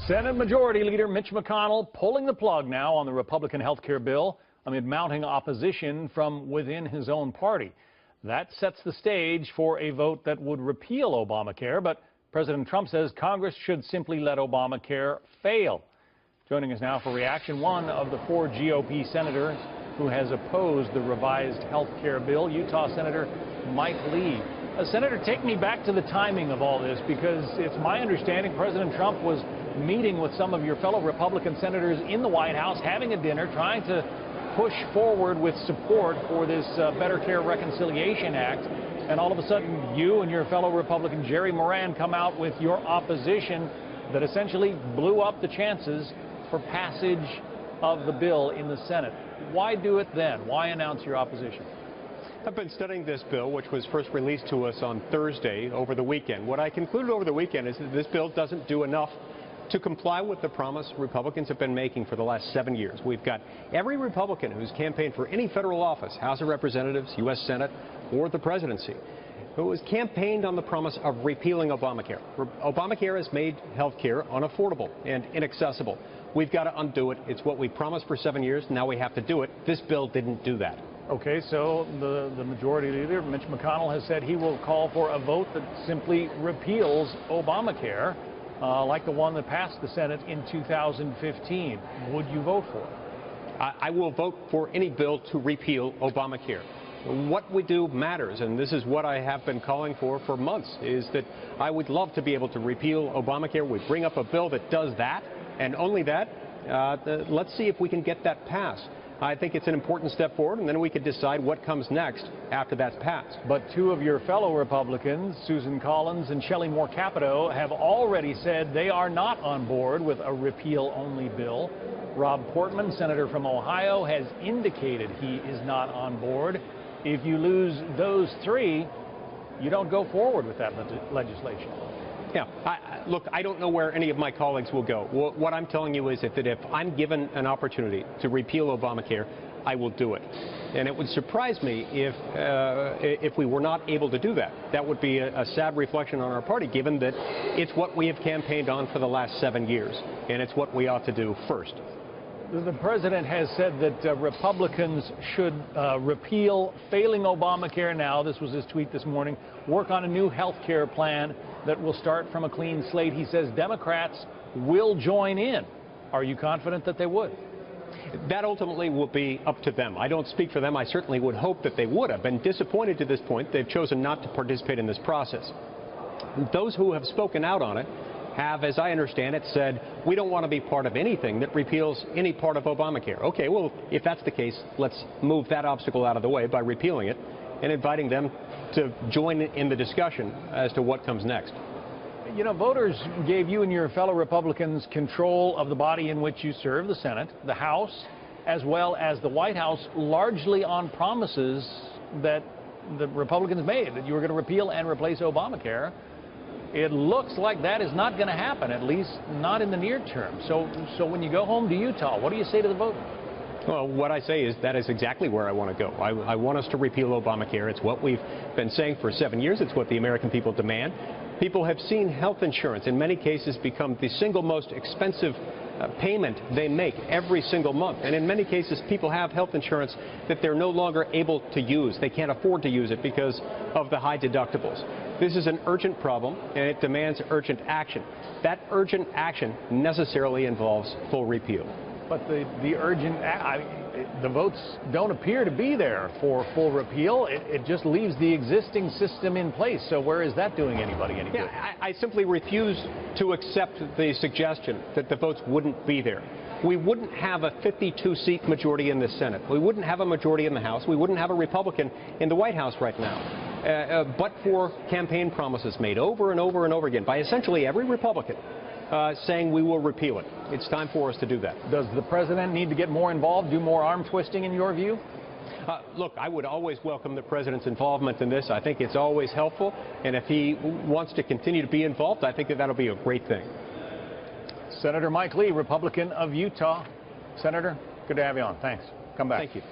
Senate Majority Leader Mitch McConnell pulling the plug now on the Republican health care bill amid mounting opposition from within his own party. That sets the stage for a vote that would repeal Obamacare, but President Trump says Congress should simply let Obamacare fail. Joining us now for reaction, one of the 4 GOP senators who has opposed the revised health care bill, Utah Senator Mike Lee. Senator, take me back to the timing of all this, because it's my understanding President Trump was meeting with some of your fellow Republican senators in the White House, having a dinner, trying to push forward with support for this Better Care Reconciliation Act. And all of a sudden, you and your fellow Republican Jerry Moran come out with your opposition that essentially blew up the chances for passage of the bill in the Senate. Why do it then? Why announce your opposition? I've been studying this bill, which was first released to us on Thursday over the weekend. What I concluded over the weekend is that this bill doesn't do enough to comply with the promise Republicans have been making for the last 7 years. We've got every Republican who's campaigned for any federal office, House of Representatives, U.S. Senate, or the presidency, who has campaigned on the promise of repealing Obamacare. Obamacare has made health care unaffordable and inaccessible. We've got to undo it. It's what we promised for 7 years. Now we have to do it. This bill didn't do that. Okay, so the Majority Leader, Mitch McConnell, has said he will call for a vote that simply repeals Obamacare, like the one that passed the Senate in 2015. Would you vote for it? I will vote for any bill to repeal Obamacare. What we do matters, and this is what I have been calling for months, is that I would love to be able to repeal Obamacare. We bring up a bill that does that, and only that. Let's see if we can get that passed. I think it's an important step forward, and then we could decide what comes next after that's passed. But 2 of your fellow Republicans, Susan Collins and Shelley Moore Capito, have already said they are not on board with a repeal-only bill. Rob Portman, senator from Ohio, has indicated he is not on board. If you lose those 3, you don't go forward with that legislation. Yeah, look, I don't know where any of my colleagues will go. What I'm telling you is that if I'm given an opportunity to repeal Obamacare, I will do it. And it would surprise me if we were not able to do that. That would be a sad reflection on our party, given that it's what we have campaigned on for the last 7 years, and it's what we ought to do first. The president has said that Republicans should repeal failing Obamacare now. This was his tweet this morning. Work on a new health care plan that will start from a clean slate. He says Democrats will join in. Are you confident that they would? That ultimately will be up to them. I don't speak for them. I certainly would hope that they would have been disappointed to this point. They've chosen not to participate in this process. Those who have spoken out on it have, as I understand it, said, we don't want to be part of anything that repeals any part of Obamacare. Okay, well, if that's the case, let's move that obstacle out of the way by repealing it and inviting them to join in the discussion as to what comes next. You know, voters gave you and your fellow Republicans control of the body in which you serve, the Senate, the House, as well as the White House, largely on promises that the Republicans made, that you were going to repeal and replace Obamacare. It looks like that is not going to happen, at least not in the near term. So when you go home to Utah, what do you say to the voters? Well, what I say is that is exactly where I want to go. I want us to repeal Obamacare. It's what we've been saying for 7 years. It's what the American people demand. People have seen health insurance in many cases become the single most expensive payment they make every single month. And in many cases, people have health insurance that they're no longer able to use. They can't afford to use it because of the high deductibles. This is an urgent problem, and it demands urgent action. That urgent action necessarily involves full repeal. But the votes don't appear to be there for full repeal. It just leaves the existing system in place. So where is that doing anybody any good? Yeah, I simply refuse to accept the suggestion that the votes wouldn't be there. We wouldn't have a 52-seat majority in the Senate. We wouldn't have a majority in the House. We wouldn't have a Republican in the White House right now. But for campaign promises made over and over and over again by essentially every Republican, saying we will repeal it. It's time for us to do that. Does the president need to get more involved, do more arm twisting in your view? Look, I would always welcome the president's involvement in this. I think it's always helpful, and if he wants to continue to be involved, I think that'll be a great thing. Senator Mike Lee, Republican of Utah. Senator, good to have you on. Thanks. Come back. Thank you.